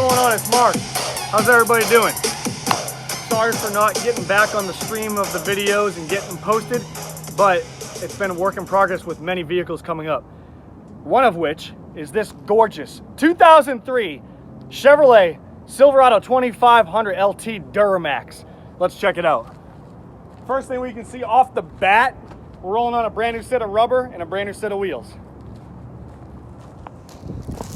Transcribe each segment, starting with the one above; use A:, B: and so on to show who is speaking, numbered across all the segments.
A: going on? It's Mark. How's everybody doing? Sorry for not getting back on the stream of the videos and getting posted, but it's been a work in progress with many vehicles coming up. One of which is this gorgeous 2003 Chevrolet Silverado 2500 LT Duramax. Let's check it out. First thing we can see off the bat, we're rolling on a brand new set of rubber and a brand new set of wheels.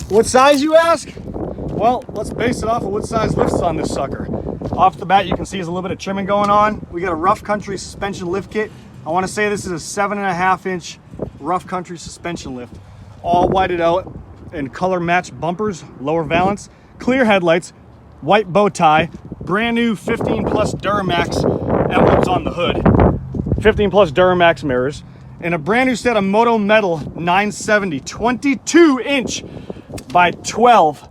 A: What size, you ask? Well, let's base it off of what size lift's on this sucker. Off the bat, you can see there's a little bit of trimming going on. We got a rough country suspension lift kit. I want to say this is a 7.5 inch rough country suspension lift. All whited out in color matched bumpers, lower valance, clear headlights, white bow tie, brand new 15 plus Duramax emblems on the hood, 15 plus Duramax mirrors, and a brand new set of MotoMetal 970 22 inch by 12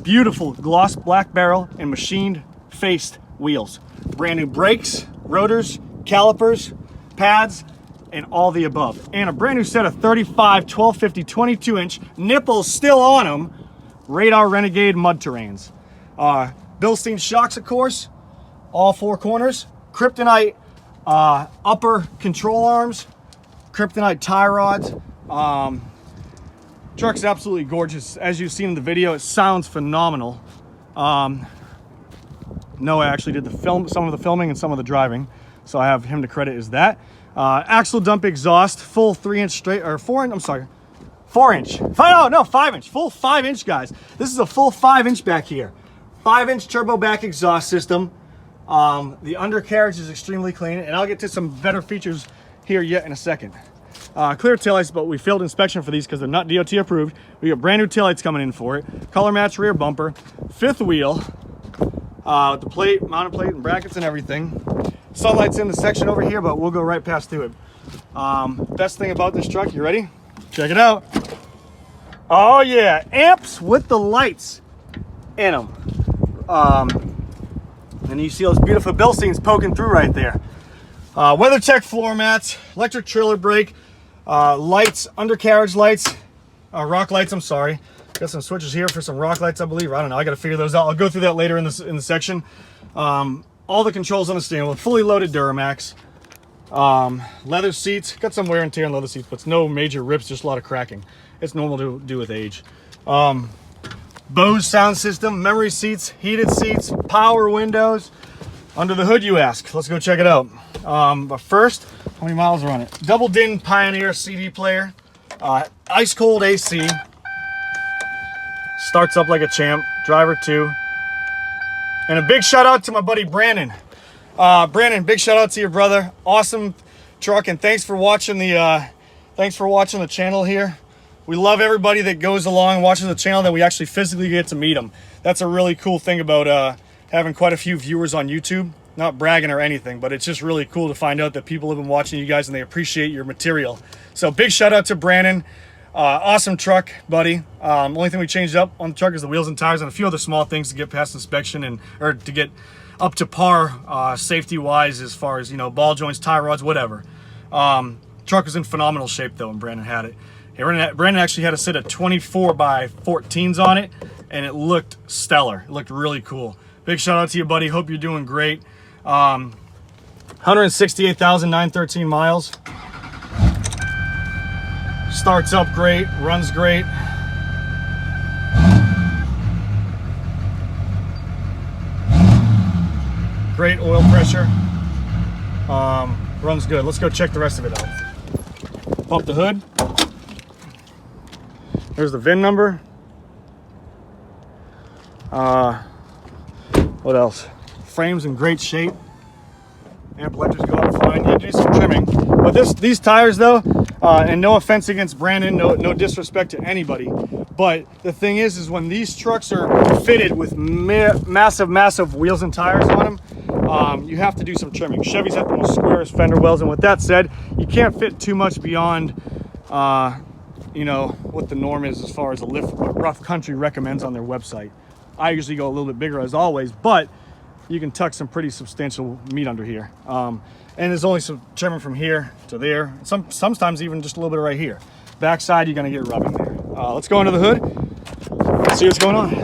A: beautiful gloss black barrel and machined faced wheels. Brand new brakes, rotors, calipers, pads, and all the above. And a brand new set of 35 1250 22 inch nipples still on them Radar Renegade mud terrains. Bilstein shocks, of course, all four corners, kryptonite upper control arms, kryptonite tie rods. Truck's absolutely gorgeous. As you've seen in the video, it sounds phenomenal. Noah actually did some of the filming and some of the driving, so I have him to credit as that. Axle dump exhaust, full 3 inch straight, or 4 inch, I'm sorry, 4 inch. No, 5 inch, full 5 inch, guys. This is a full 5 inch back here. 5 inch turbo back exhaust system. The undercarriage is extremely clean, and I'll get to some better features here yet in a second. Clear taillights, but we failed inspection for these because they're not DOT approved. We got brand new taillights coming in for it. Color match rear bumper, fifth wheel, with the plate, mounted plate, and brackets and everything. Sunlight's in the section over here, but we'll go right past to it. Best thing about this truck, you ready? Check it out. Oh yeah, amps with the lights in them. And you see those beautiful Bilsteins poking through right there. WeatherTech floor mats, electric trailer brake, lights, undercarriage lights, rock lights, I'm sorry. Got some switches here for some rock lights, I believe. I don't know, I gotta figure those out. I'll go through that later in the section. All the controls on the steering wheel, fully loaded Duramax. Leather seats, got some wear and tear on leather seats, but it's no major rips, just a lot of cracking. It's normal to do with age. Bose sound system, memory seats, heated seats, power windows. Under the hood, you ask. Let's go check it out. But first, how many miles are on it? Double din Pioneer CD player, ice cold AC, starts up like a champ, driver 2. And a big shout out to my buddy Brandon. Brandon, big shout out to your brother. Awesome truck, and thanks for watching the channel here. We love everybody that goes along and watches the channel that we actually physically get to meet them. That's a really cool thing about having quite a few viewers on YouTube. Not bragging or anything, but it's just really cool to find out that people have been watching you guys and they appreciate your material. So big shout out to Brandon. Awesome truck, buddy. Only thing we changed up on the truck is the wheels and tires and a few other small things to get past inspection or to get up to par safety wise, as far as, you know, ball joints, tie rods, whatever. Truck was in phenomenal shape though, and Brandon had it. Brandon actually had a set of 24 by 14s on it, and it looked stellar. It looked really cool. Big shout out to you, buddy. Hope you're doing great. 168,913 miles. Starts up great, runs great. Great oil pressure. Runs good. Let's go check the rest of it out. Pump the hood. There's the VIN number. What else? Frame's in great shape. Amp electors go up fine. You do some trimming. But these tires though, and no offense against Brandon, no disrespect to anybody, but the thing is when these trucks are fitted with massive wheels and tires on them, you have to do some trimming. Chevy's have the most squarest fender wells, and with that said, you can't fit too much beyond you know, what the norm is as far as what Rough Country recommends on their website. I usually go a little bit bigger as always, but you can tuck some pretty substantial meat under here. And there's only some trimming from here to there. Sometimes even just a little bit right here. Backside, you're gonna get rubbing there. Let's go under the hood, see what's going on.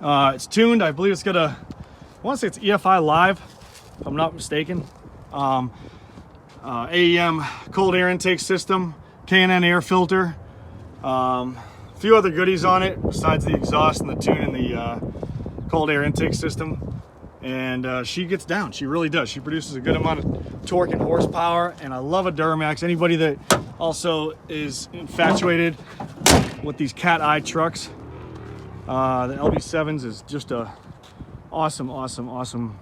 A: It's tuned. I believe it's got a, I want to say it's EFI Live, if I'm not mistaken. AEM cold air intake system, K&N air filter, a few other goodies on it besides the exhaust and the tune and the cold air intake system. And she gets down. She really does. She produces a good amount of torque and horsepower, and I love a Duramax. Anybody that also is infatuated with these cat eye trucks, the LB7s is just a awesome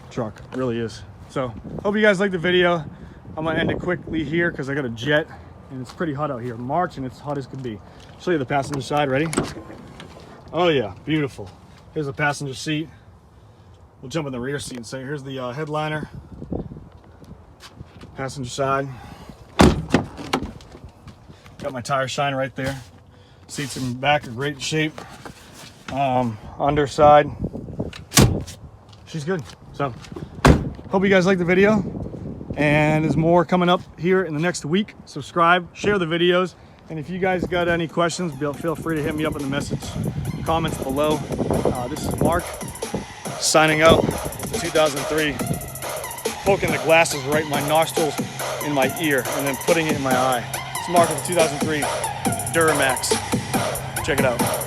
A: truck. It really is. So hope you guys like the video. I'm gonna end it quickly here because I got a jet and it's pretty hot out here. March and it's hot as can be. Show you the passenger side. Ready? Oh yeah, beautiful. Here's the passenger seat. We'll jump in the rear seat and say, here's the headliner. Passenger side. Got my tire shine right there. Seats in back are great shape. Underside, she's good. So hope you guys like the video, and there's more coming up here in the next week. Subscribe, share the videos, and if you guys got any questions, feel free to hit me up in the message comments below. This is Mark signing out with the 2003, poking the glasses right in my nostrils, in my ear, and then putting it in my eye. It's Mark with the 2003 Duramax. Check it out.